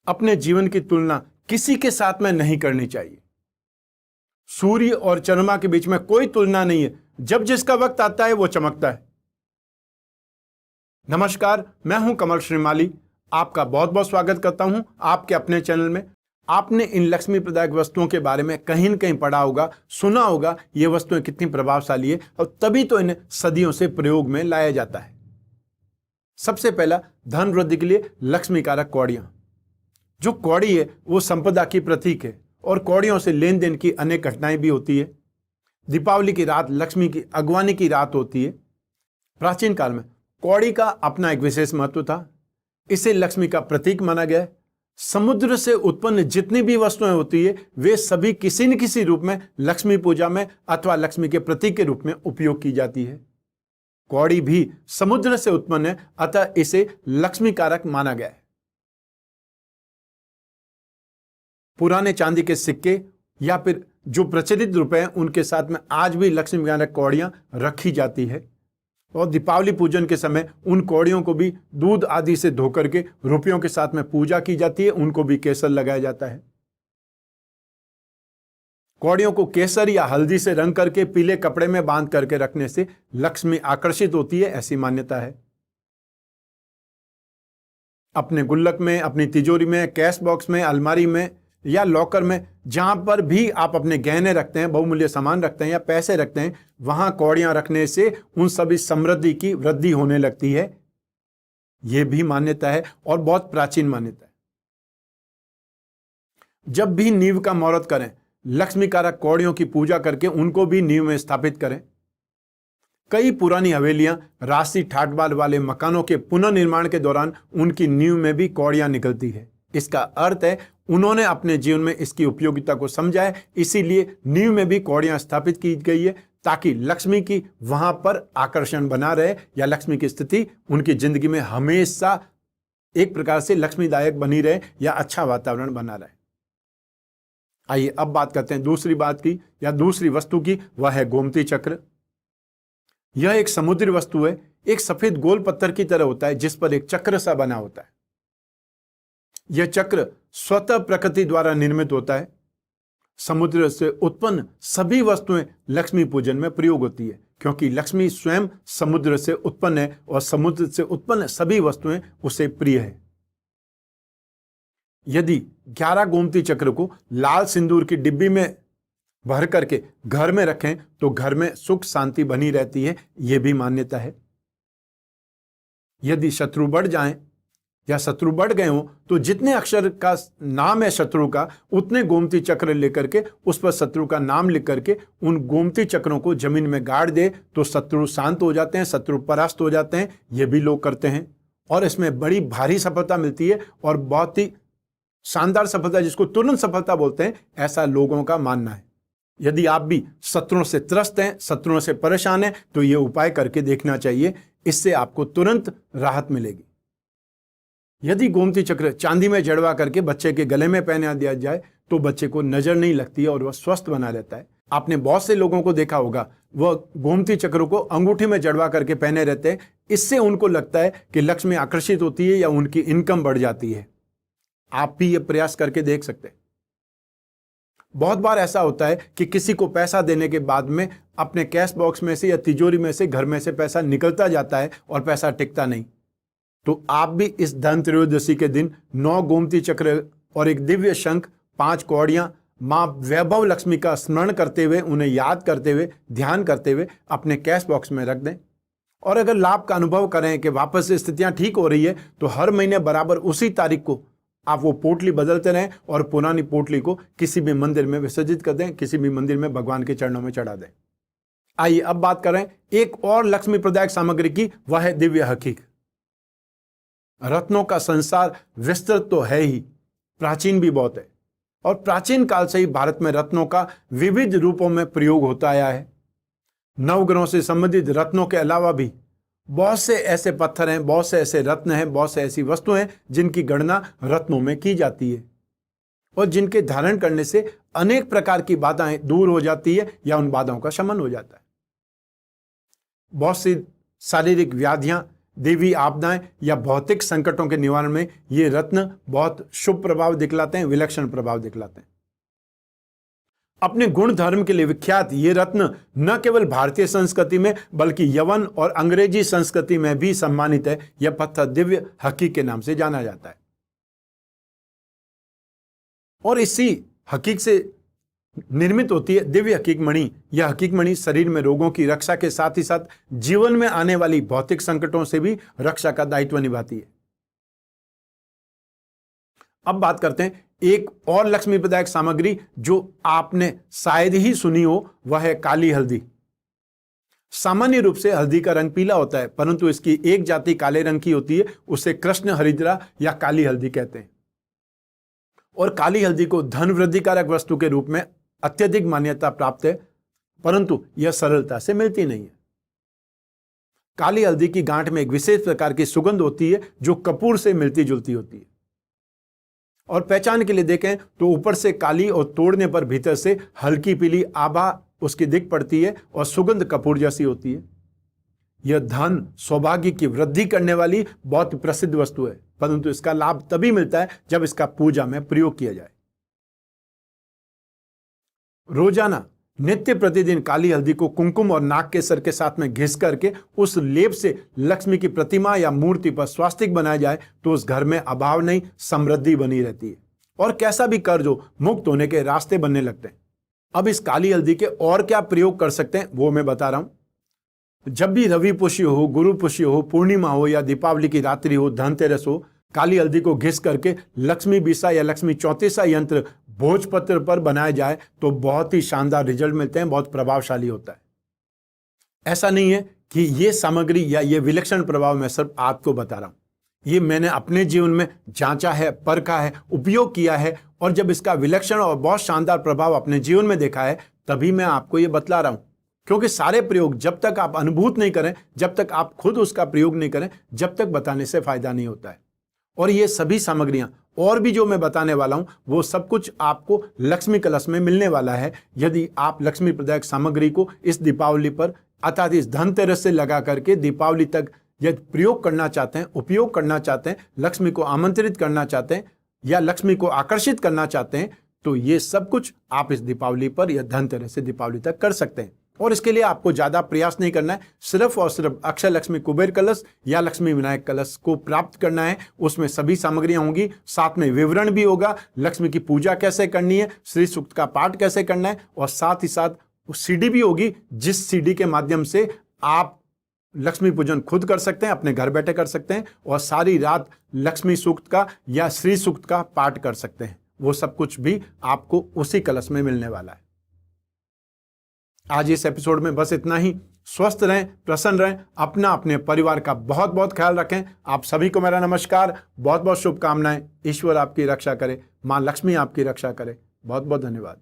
अपने जीवन की तुलना किसी के साथ में नहीं करनी चाहिए। सूर्य और चंद्रमा के बीच में कोई तुलना नहीं है। जब जिसका वक्त आता है वो चमकता है। नमस्कार, मैं हूं कमल श्रीमाली। आपका बहुत बहुत स्वागत करता हूं आपके अपने चैनल में। आपने इन लक्ष्मी प्रदायक वस्तुओं के बारे में कहीं न कहीं पढ़ा होगा, सुना होगा, ये वस्तुएं कितनी प्रभावशाली है और तभी तो इन्हें सदियों से प्रयोग में लाया जाता है। सबसे पहला, धन वृद्धि के लिए लक्ष्मी कारक कौड़ियां। जो कौड़ी है वो संपदा की प्रतीक है और कौड़ियों से लेन देन की अनेक घटनाएं भी होती है। दीपावली की रात लक्ष्मी की अगवानी की रात होती है। प्राचीन काल में कौड़ी का अपना एक विशेष महत्व था। इसे लक्ष्मी का प्रतीक माना गया है। समुद्र से उत्पन्न जितनी भी वस्तुएं होती है वे सभी किसी न किसी रूप में लक्ष्मी पूजा में अथवा लक्ष्मी के प्रतीक के रूप में उपयोग की जाती है। कौड़ी भी समुद्र से उत्पन्न है, अतः इसे लक्ष्मी कारक माना गया है। पुराने चांदी के सिक्के या फिर जो प्रचलित रुपए हैं उनके साथ में आज भी लक्ष्मी कारक कौड़ियां रखी जाती है और दीपावली पूजन के समय उन कौड़ियों को भी दूध आदि से धोकर के रुपयों के साथ में पूजा की जाती है। उनको भी केसर लगाया जाता है। कौड़ियों को केसर या हल्दी से रंग करके पीले कपड़े में बांध करके रखने से लक्ष्मी आकर्षित होती है, ऐसी मान्यता है। अपने गुल्लक में, अपनी तिजोरी में, कैश बॉक्स में, अलमारी में या लॉकर में, जहां पर भी आप अपने गहने रखते हैं, बहुमूल्य सामान रखते हैं या पैसे रखते हैं, वहां कौड़ियां रखने से उन सभी समृद्धि की वृद्धि होने लगती है। यह भी मान्यता है और बहुत प्राचीन मान्यता है। जब भी नींव का मुहूर्त करें, लक्ष्मी कारक कौड़ियों की पूजा करके उनको भी नींव में स्थापित करें। कई पुरानी हवेलियां, राशि ठाटबाल वाले मकानों के पुनर्निर्माण के दौरान उनकी नींव में भी कौड़ियां निकलती है। इसका अर्थ है उन्होंने अपने जीवन में इसकी उपयोगिता को समझा है, इसीलिए नींव में भी कौड़ियां स्थापित की गई है ताकि लक्ष्मी की वहां पर आकर्षण बना रहे या लक्ष्मी की स्थिति उनकी जिंदगी में हमेशा एक प्रकार से लक्ष्मीदायक बनी रहे या अच्छा वातावरण बना रहे। आइए अब बात करते हैं दूसरी बात की या दूसरी वस्तु की, वह है गोमती चक्र। यह एक समुद्री वस्तु है। एक सफेद गोल पत्थर की तरह होता है जिस पर एक चक्र सा बना होता है। यह चक्र स्वतः प्रकृति द्वारा निर्मित होता है। समुद्र से उत्पन्न सभी वस्तुएं लक्ष्मी पूजन में प्रयोग होती है क्योंकि लक्ष्मी स्वयं समुद्र से उत्पन्न है और समुद्र से उत्पन्न सभी वस्तुएं उसे प्रिय है। यदि 11 गोमती चक्र को लाल सिंदूर की डिब्बी में भर करके घर में रखें तो घर में सुख शांति बनी रहती है, यह भी मान्यता है। यदि शत्रु बढ़ जाएं या शत्रु बढ़ गए हो तो जितने अक्षर का नाम है शत्रु का, उतने गोमती चक्र लेकर के उस पर शत्रु का नाम लिख करके उन गोमती चक्रों को जमीन में गाड़ दे तो शत्रु शांत हो जाते हैं, शत्रु परास्त हो जाते हैं। ये भी लोग करते हैं और इसमें बड़ी भारी सफलता मिलती है और बहुत ही शानदार सफलता, जिसको तुरंत सफलता बोलते हैं, ऐसा लोगों का मानना है। यदि आप भी शत्रुओं से त्रस्त हैं, शत्रुओं से परेशान हैं, तो ये उपाय करके देखना चाहिए। इससे आपको तुरंत राहत मिलेगी। यदि गोमती चक्र चांदी में जड़वा करके बच्चे के गले में पहना दिया जाए तो बच्चे को नजर नहीं लगती है और वह स्वस्थ बना रहता है। आपने बहुत से लोगों को देखा होगा, वह गोमती चक्र को अंगूठी में जड़वा करके पहने रहते हैं। इससे उनको लगता है कि लक्ष्मी आकर्षित होती है या उनकी इनकम बढ़ जाती है। आप भी यह प्रयास करके देख सकते हैं। बहुत बार ऐसा होता है कि किसी को पैसा देने के बाद में अपने कैश बॉक्स में से या तिजोरी में से, घर में से पैसा निकलता जाता है और पैसा टिकता नहीं। तो आप भी इस धन त्रयोदशी के दिन 9 गोमती चक्र और एक दिव्य शंख, 5 कौड़ियां मां वैभव लक्ष्मी का स्मरण करते हुए, उन्हें याद करते हुए, ध्यान करते हुए अपने कैश बॉक्स में रख दें। और अगर लाभ का अनुभव करें कि वापस से स्थितियां ठीक हो रही है तो हर महीने बराबर उसी तारीख को आप वो पोटली बदलते रहें और पुरानी पोटली को किसी भी मंदिर में विसर्जित कर दें, किसी भी मंदिर में भगवान के चरणों में चढ़ा दें। आइए अब बात करें एक और लक्ष्मी प्रदायक सामग्री की, वह है दिव्य हकीक। रत्नों का संसार विस्तृत तो है ही, प्राचीन भी बहुत है और प्राचीन काल से ही भारत में रत्नों का विविध रूपों में प्रयोग होता आया है। नवग्रहों से संबंधित रत्नों के अलावा भी बहुत से ऐसे पत्थर हैं, बहुत से ऐसे रत्न हैं, बहुत से ऐसी वस्तुएं हैं जिनकी गणना रत्नों में की जाती है और जिनके धारण करने से अनेक प्रकार की बाधाएं दूर हो जाती है या उन बाधाओं का शमन हो जाता है। बहुत सी शारीरिक व्याधियां देवी आपदाएं या भौतिक संकटों के निवारण में ये रत्न बहुत शुभ प्रभाव दिखलाते हैं, विलक्षण प्रभाव दिखलाते हैं। अपने गुण धर्म के लिए विख्यात ये रत्न न केवल भारतीय संस्कृति में बल्कि यवन और अंग्रेजी संस्कृति में भी सम्मानित है। यह पत्थर दिव्य हकीक के नाम से जाना जाता है और इसी हकीक से निर्मित होती है दिव्य हकीक मणि। यह हकीक मणि शरीर में रोगों की रक्षा के साथ ही साथ जीवन में आने वाली भौतिक संकटों से भी रक्षा का दायित्व निभाती है। अब बात करते हैं एक और लक्ष्मी प्रदायक सामग्री जो आपने शायद ही सुनी हो, वह है काली हल्दी। सामान्य रूप से हल्दी का रंग पीला होता है, परंतु इसकी एक जाति काले रंग की होती है, उसे कृष्ण हरिद्रा या काली हल्दी कहते हैं। और काली हल्दी को धन वृद्धिकारक वस्तु के रूप में अत्यधिक मान्यता प्राप्त है, परंतु यह सरलता से मिलती नहीं है। काली हल्दी की गांठ में एक विशेष प्रकार की सुगंध होती है जो कपूर से मिलती जुलती होती है। और पहचान के लिए देखें तो ऊपर से काली और तोड़ने पर भीतर से हल्की पीली आभा उसकी दिख पड़ती है और सुगंध कपूर जैसी होती है। यह धन सौभाग्य की वृद्धि करने वाली बहुत प्रसिद्ध वस्तु है, परंतु इसका लाभ तभी मिलता है जब इसका पूजा में प्रयोग किया जाए। रोजाना नित्य प्रतिदिन काली हल्दी को कुमकुम और नाग केसर के साथ में घिस करके उस लेप से लक्ष्मी की प्रतिमा या मूर्ति पर स्वास्तिक बनाया जाए तो उस घर में अभाव नहीं, समृद्धि बनी रहती है और कैसा भी कर्ज हो मुक्त होने के रास्ते बनने लगते हैं। अब इस काली हल्दी के और क्या प्रयोग कर सकते हैं वो मैं बता रहा हूं। जब भी रवि पुष्य हो, गुरु पुष्य हो, पूर्णिमा हो या दीपावली की रात्रि हो, धनतेरस हो, काली हल्दी को घिस करके लक्ष्मी बीसा या लक्ष्मी चौतीसा यंत्र भोजपत्र पर बनाया जाए तो बहुत ही शानदार रिजल्ट मिलते हैं, बहुत प्रभावशाली होता है। ऐसा नहीं है कि ये सामग्री या ये विलक्षण प्रभाव मैं सिर्फ आपको बता रहा हूं, ये मैंने अपने जीवन में जांचा है, परखा है, उपयोग किया है और जब इसका विलक्षण और बहुत शानदार प्रभाव अपने जीवन में देखा है तभी मैं आपको ये बतला रहा हूं। क्योंकि सारे प्रयोग जब तक आप अनुभूत नहीं करें, जब तक आप खुद उसका प्रयोग नहीं करें, जब तक बताने से फायदा नहीं होता है। और ये सभी सामग्रियां और भी जो मैं बताने वाला हूं वो सब कुछ आपको लक्ष्मी कलश में मिलने वाला है। यदि आप लक्ष्मी प्रदायक सामग्री को इस दीपावली पर अर्थात इस धनतेरस से लगा करके दीपावली तक यदि प्रयोग करना चाहते हैं, उपयोग करना चाहते हैं, लक्ष्मी को आमंत्रित करना चाहते हैं या लक्ष्मी को आकर्षित करना चाहते हैं तो ये सब कुछ आप इस दीपावली पर या धनतेरस से दीपावली तक कर सकते हैं। और इसके लिए आपको ज्यादा प्रयास नहीं करना है, सिर्फ और सिर्फ अक्षय लक्ष्मी कुबेर कलश या लक्ष्मी विनायक कलश को प्राप्त करना है। उसमें सभी सामग्रियां होंगी, साथ में विवरण भी होगा, लक्ष्मी की पूजा कैसे करनी है, श्री सूक्त का पाठ कैसे करना है और साथ ही साथ सीडी भी होगी जिस सीडी के माध्यम से आप लक्ष्मी पूजन खुद कर सकते हैं, अपने घर बैठे कर सकते हैं और सारी रात लक्ष्मी सूक्त का या श्री सूक्त का पाठ कर सकते हैं। वो सब कुछ भी आपको उसी कलश में मिलने वाला है। आज इस एपिसोड में बस इतना ही। स्वस्थ रहें, प्रसन्न रहें, अपना अपने परिवार का बहुत बहुत ख्याल रखें। आप सभी को मेरा नमस्कार, बहुत बहुत शुभकामनाएं। ईश्वर आपकी रक्षा करे, मां लक्ष्मी आपकी रक्षा करे। बहुत बहुत धन्यवाद।